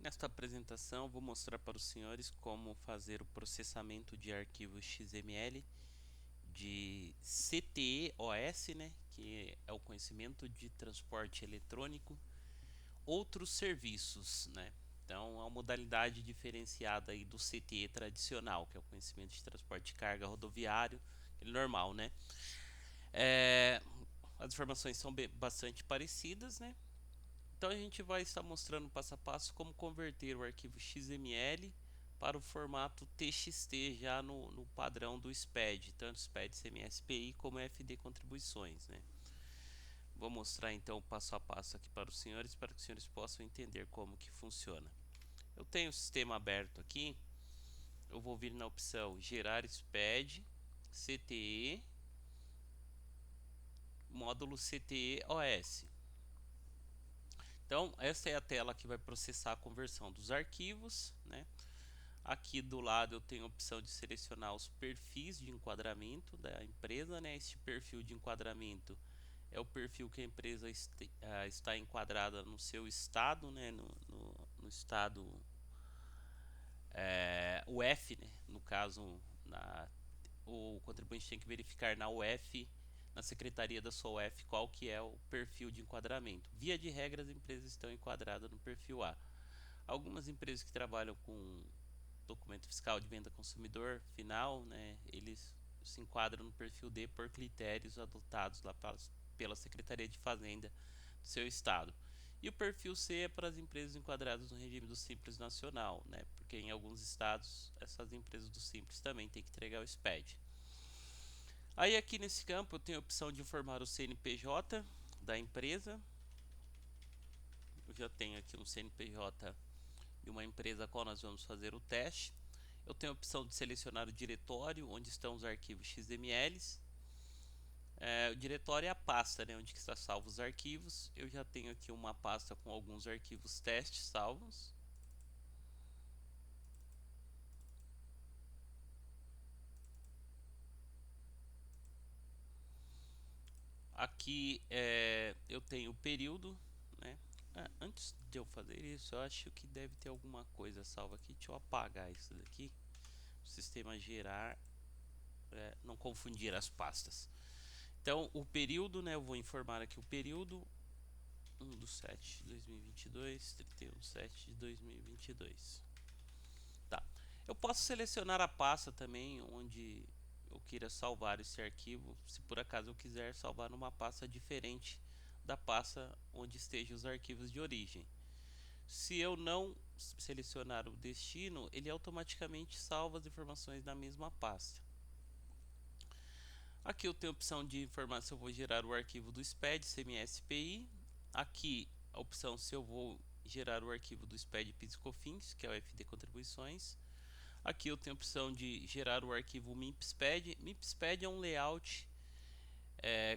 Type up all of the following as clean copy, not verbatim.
Nesta apresentação vou mostrar para os senhores como fazer o processamento de arquivos XML de CTE/OS, né, que é o conhecimento de transporte eletrônico, outros serviços, né. Então é uma modalidade diferenciada aí do CTE tradicional, que é o conhecimento de transporte de carga rodoviário, aquele normal, né. É, as informações são bastante parecidas, né. Então a gente vai estar mostrando passo a passo como converter o arquivo XML para o formato TXT já no padrão do SPED, tanto SPED CMSPI como FD contribuições, né? Vou mostrar então o passo a passo aqui para os senhores, para que os senhores possam entender como que funciona. Eu tenho o sistema aberto aqui, eu vou vir na opção gerar SPED, CTE, módulo CTE OS. Então, essa é a tela que vai processar a conversão dos arquivos, né? Aqui do lado eu tenho a opção de selecionar os perfis de enquadramento da empresa, né? Este perfil de enquadramento é o perfil que a empresa está enquadrada no seu estado, né? No estado UF, né? No caso, o contribuinte tem que verificar na UF, na secretaria da sua UF, qual que é o perfil de enquadramento. Via de regra, as empresas estão enquadradas no perfil A. Algumas empresas que trabalham com documento fiscal de venda consumidor final, né, eles se enquadram no perfil D por critérios adotados lá pela Secretaria de Fazenda do seu estado. E o perfil C é para as empresas enquadradas no regime do Simples Nacional, né, porque em alguns estados essas empresas do Simples também têm que entregar o SPED. Aí aqui nesse campo eu tenho a opção de informar o CNPJ da empresa. Eu já tenho aqui um CNPJ de uma empresa a qual nós vamos fazer o teste. Eu tenho a opção de selecionar o diretório onde estão os arquivos XML. O diretório é a pasta, né, onde está salvo os arquivos. Eu já tenho aqui uma pasta com alguns arquivos testes salvos. Aqui eu tenho o período, né? Antes de eu fazer isso, eu acho que deve ter alguma coisa salva aqui. Deixa eu apagar isso daqui. O sistema gerar, não confundir as pastas. Então, o período, né? Eu vou informar aqui o período 1/7/2022, 31/7/2022. Tá. Eu posso selecionar a pasta também onde eu queira salvar esse arquivo, se por acaso eu quiser salvar numa pasta diferente da pasta onde estejam os arquivos de origem. Se eu não selecionar o destino, ele automaticamente salva as informações na mesma pasta. Aqui eu tenho a opção de informar se eu vou gerar o arquivo do SPED CMSPI. Aqui a opção se eu vou gerar o arquivo do SPED PIS/COFINS, que é o FD contribuições. Aqui eu tenho a opção de gerar o arquivo MIPSPED. MIPSPED é um layout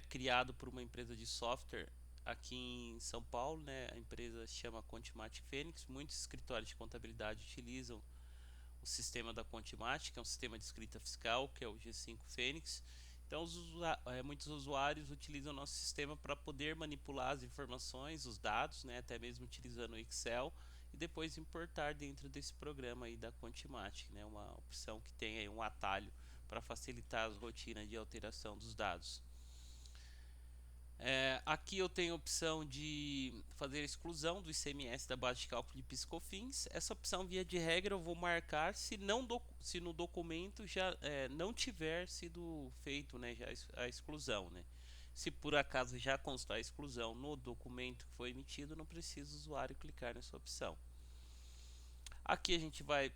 criado por uma empresa de software aqui em São Paulo, né? A empresa se chama Contimatic Fênix. Muitos escritórios de contabilidade utilizam o sistema da Contimatic, que é um sistema de escrita fiscal, que é o G5 Fênix. Então, muitos usuários utilizam o nosso sistema para poder manipular as informações, os dados, né, até mesmo utilizando o Excel, e depois importar dentro desse programa aí da Contimatic, né, uma opção que tem aí um atalho para facilitar as rotinas de alteração dos dados. Aqui eu tenho a opção de fazer a exclusão do ICMS da base de cálculo de PIS/COFINS. Essa opção, via de regra, eu vou marcar se no documento já não tiver sido feito, né, já a exclusão, né. Se por acaso já constar a exclusão no documento que foi emitido, não precisa o usuário clicar nessa opção. Aqui a gente vai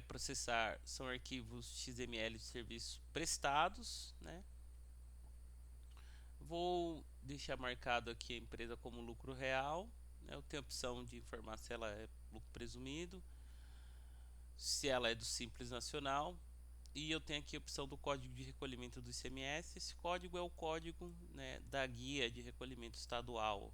processar, são arquivos XML de serviços prestados, né. Vou deixar marcado aqui a empresa como lucro real, né? Eu tenho a opção de informar se ela é lucro presumido, se ela é do Simples Nacional, e eu tenho aqui a opção do código de recolhimento do ICMS. Esse código é o código, né, da guia de recolhimento estadual.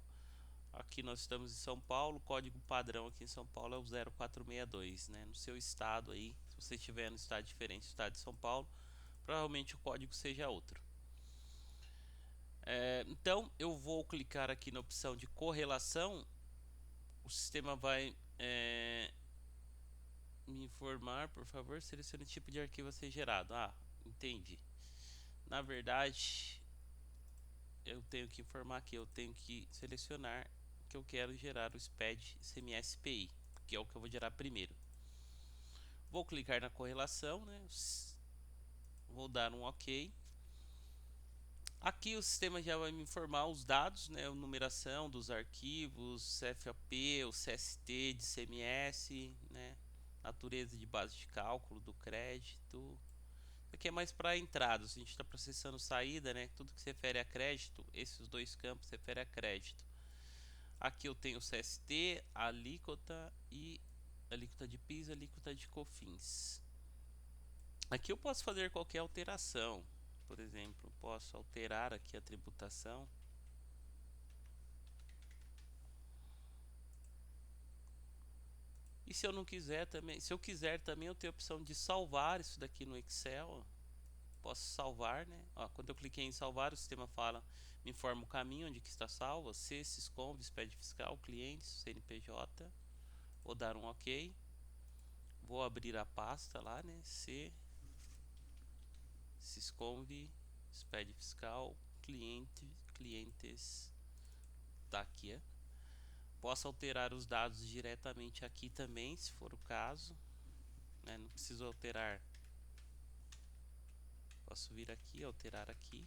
Aqui nós estamos em São Paulo, o código padrão aqui em São Paulo é o 0462, né? No seu estado aí, se você estiver no estado diferente do estado de São Paulo, provavelmente o código seja outro. Então eu vou clicar aqui na opção de correlação o sistema vai me informar, por favor, selecione o tipo de arquivo a ser gerado. Ah, entendi. Na verdade, eu tenho que informar que eu tenho que selecionar que eu quero gerar o SPED CMS-PI, que é o que eu vou gerar primeiro. Vou clicar na correlação, né? Vou dar um OK. Aqui o sistema já vai me informar os dados, né? A numeração dos arquivos, CFAP, o CST de CMS, né? Natureza de base de cálculo do crédito. Isso aqui é mais para entradas. A gente está processando saída, né? Tudo que se refere a crédito, esses dois campos se refere a crédito. Aqui eu tenho o CST, a alíquota e alíquota de PIS, alíquota de COFINS. Aqui eu posso fazer qualquer alteração. Por exemplo, posso alterar aqui a tributação. E se eu não quiser também, se eu quiser também, eu tenho a opção de salvar isso daqui no Excel. Posso salvar, né? Ó, quando eu cliquei em salvar, o sistema fala, me informa o caminho onde que está salvo, C, Siscom, SPED fiscal, clientes, CNPJ. Vou dar um OK. Vou abrir a pasta lá, né? C, Siscom, SPED fiscal, clientes. Tá aqui, é. Posso alterar os dados diretamente aqui também, se for o caso, né? Não preciso alterar. Posso vir aqui, alterar aqui.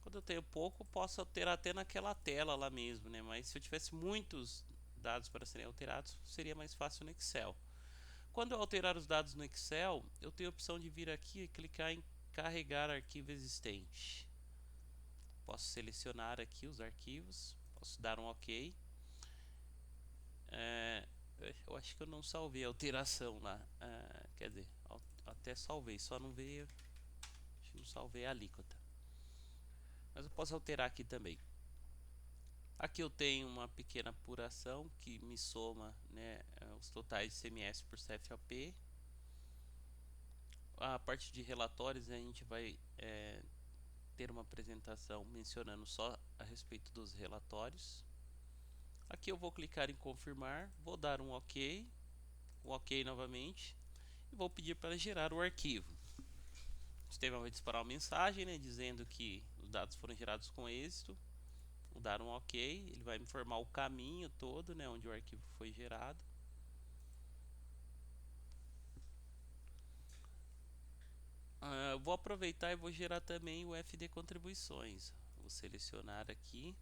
Quando eu tenho pouco, posso alterar até naquela tela lá mesmo, né? Mas se eu tivesse muitos dados para serem alterados, seria mais fácil no Excel. Quando eu alterar os dados no Excel, eu tenho a opção de vir aqui e clicar em carregar arquivo existente. Posso selecionar aqui os arquivos, posso dar um OK. Eu acho que eu não salvei a alteração lá. Quer dizer, até salvei, só não veio. Acho que não salvei a alíquota. Mas eu posso alterar aqui também. Aqui eu tenho uma pequena apuração que me soma, né, os totais de CMS por CFAP. A parte de relatórios, a gente vai ter uma apresentação mencionando só a respeito dos relatórios. Aqui eu vou clicar em confirmar, vou dar um OK, novamente, e vou pedir para gerar o arquivo. O sistema vai disparar uma mensagem, né, dizendo que os dados foram gerados com êxito. Vou dar um OK, ele vai me informar o caminho todo, né, onde o arquivo foi gerado. Vou aproveitar e vou gerar também o FD contribuições. Vou selecionar aqui,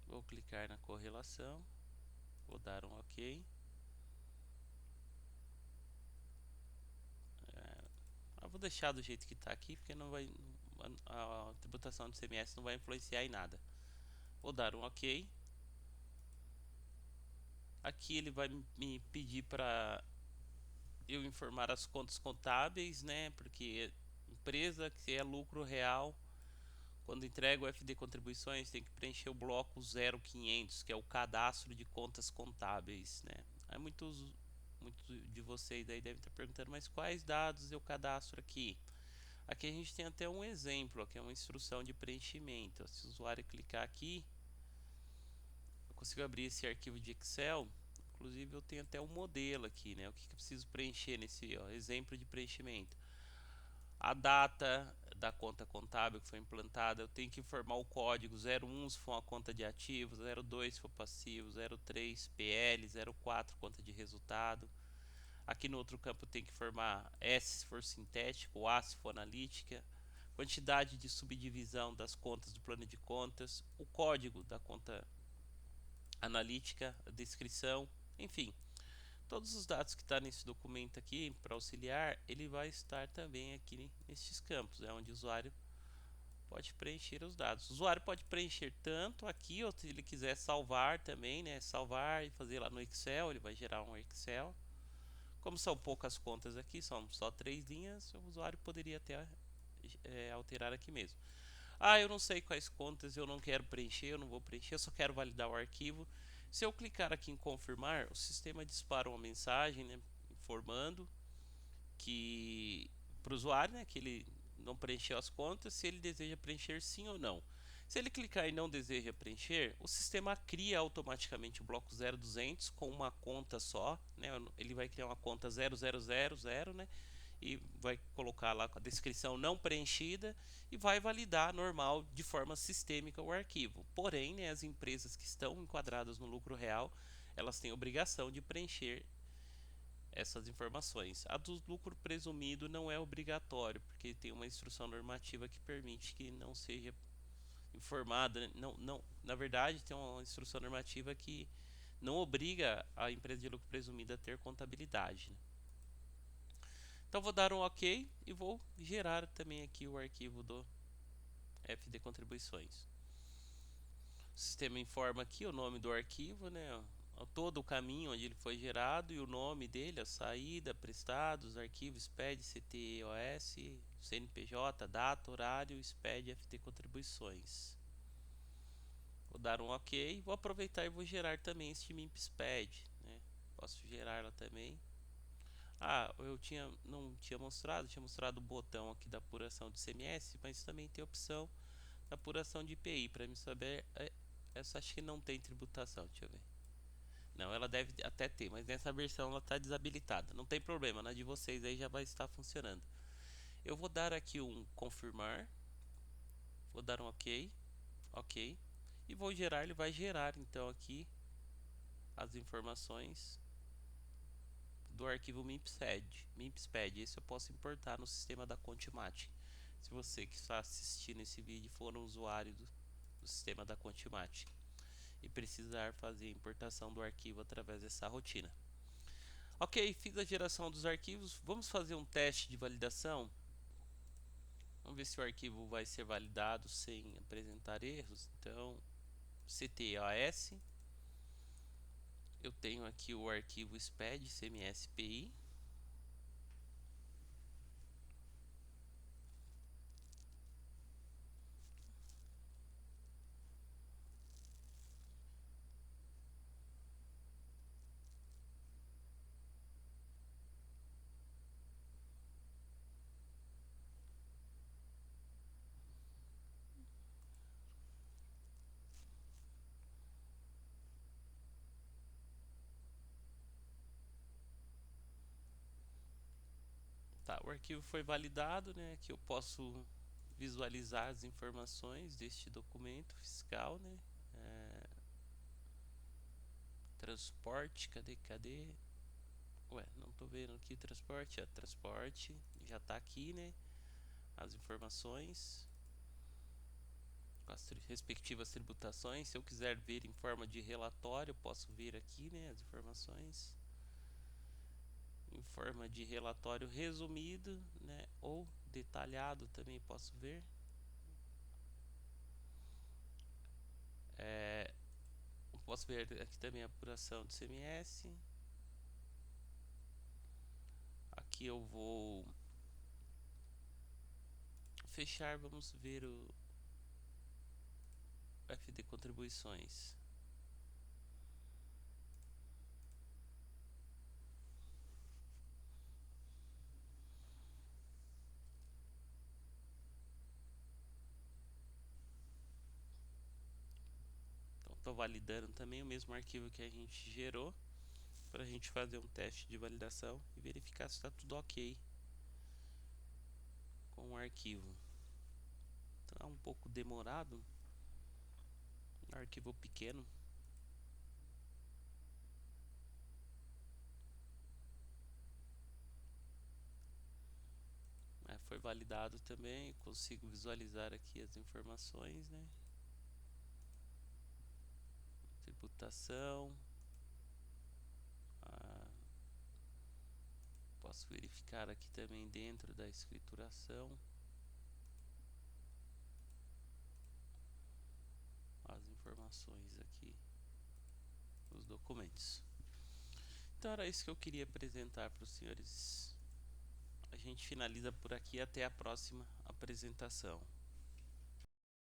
vou clicar na correlação, vou dar um OK. Vou deixar do jeito que está aqui, porque não vai, a tributação do CMS não vai influenciar em nada. Vou dar um OK. Aqui ele vai me pedir para eu informar as contas contábeis, né? Porque empresa que é lucro real, quando entrega o FD contribuições, tem que preencher o bloco 0500, que é o cadastro de contas contábeis, né? Aí muitos de vocês aí devem estar perguntando, mas quais dados eu cadastro aqui? Aqui a gente tem até um exemplo, aqui é uma instrução de preenchimento. Se o usuário clicar aqui, eu consigo abrir esse arquivo de Excel. Inclusive eu tenho até um modelo aqui, né? O que eu preciso preencher nesse exemplo de preenchimento? A data da conta contábil que foi implantada, eu tenho que informar o código 01 se for uma conta de ativos, 02 se for passivo, 03 PL, 04 conta de resultado. Aqui no outro campo eu tenho que informar S se for sintético, A se for analítica, quantidade de subdivisão das contas do plano de contas, o código da conta analítica, a descrição, enfim. Todos os dados que está nesse documento aqui para auxiliar, ele vai estar também aqui nesses campos, onde o usuário pode preencher os dados. O usuário pode preencher tanto aqui, ou se ele quiser salvar também, né? Salvar e fazer lá no Excel, ele vai gerar um Excel. Como são poucas contas aqui, são só 3 linhas, o usuário poderia até alterar aqui mesmo. Eu não sei quais contas eu não quero preencher, eu não vou preencher, eu só quero validar o arquivo. Se eu clicar aqui em confirmar, o sistema dispara uma mensagem, né, informando que para o usuário, né, que ele não preencheu as contas, se ele deseja preencher sim ou não. Se ele clicar em não deseja preencher, o sistema cria automaticamente o bloco 0200 com uma conta só, né? Ele vai criar uma conta 0000, né? E vai colocar lá com a descrição não preenchida e vai validar normal de forma sistêmica o arquivo. Porém, né, as empresas que estão enquadradas no lucro real, elas têm obrigação de preencher essas informações. A do lucro presumido não é obrigatório, porque tem uma instrução normativa que permite que não seja informada, né? Na verdade, tem uma instrução normativa que não obriga a empresa de lucro presumido a ter contabilidade, né? Então vou dar um OK e vou gerar também aqui o arquivo do FD Contribuições. O sistema informa aqui o nome do arquivo, né? Todo o caminho onde ele foi gerado e o nome dele, a saída, prestados, arquivo, SPED, CTEOS, CNPJ, data, horário, SPED, FD Contribuições. Vou dar um OK, vou aproveitar e vou gerar também este MIMP-SPED, né? Posso gerar ela também. Não tinha mostrado o botão aqui da apuração de CMS, mas também tem a opção da apuração de IPI, para me saber, essa acho que não tem tributação, deixa eu ver. Não, ela deve até ter, mas nessa versão ela está desabilitada. Não tem problema, na de vocês aí já vai estar funcionando. Eu vou dar aqui um confirmar, vou dar um OK, OK, e vou gerar, ele vai gerar então aqui as informações do arquivo MIMPSPED. Esse eu posso importar no sistema da Contimate. Se você que está assistindo esse vídeo for um usuário do sistema da Contimate e precisar fazer a importação do arquivo através dessa rotina. Ok, fiz a geração dos arquivos. Vamos fazer um teste de validação. Vamos ver se o arquivo vai ser validado sem apresentar erros. Então, CTEOS. Eu tenho aqui o arquivo SPED CMS-PI. Tá, o arquivo foi validado, né? Aqui eu posso visualizar as informações deste documento fiscal, né? Transporte, cadê? Ué, não tô vendo aqui transporte, transporte, já tá aqui, né? As informações com as respectivas tributações. Se eu quiser ver em forma de relatório, eu posso ver aqui, né, as informações em forma de relatório resumido, né, ou detalhado também posso ver. Posso ver aqui também a apuração do CMS. Aqui eu vou fechar, vamos ver o FD Contribuições. Então estou validando também o mesmo arquivo que a gente gerou, para a gente fazer um teste de validação e verificar se está tudo ok com o arquivo. Então é um pouco demorado, um arquivo pequeno. Foi validado também, consigo visualizar aqui as informações, né? Tributação. Posso verificar aqui também dentro da escrituração as informações aqui dos documentos. Então era isso que eu queria apresentar para os senhores. A gente finaliza por aqui, até a próxima apresentação.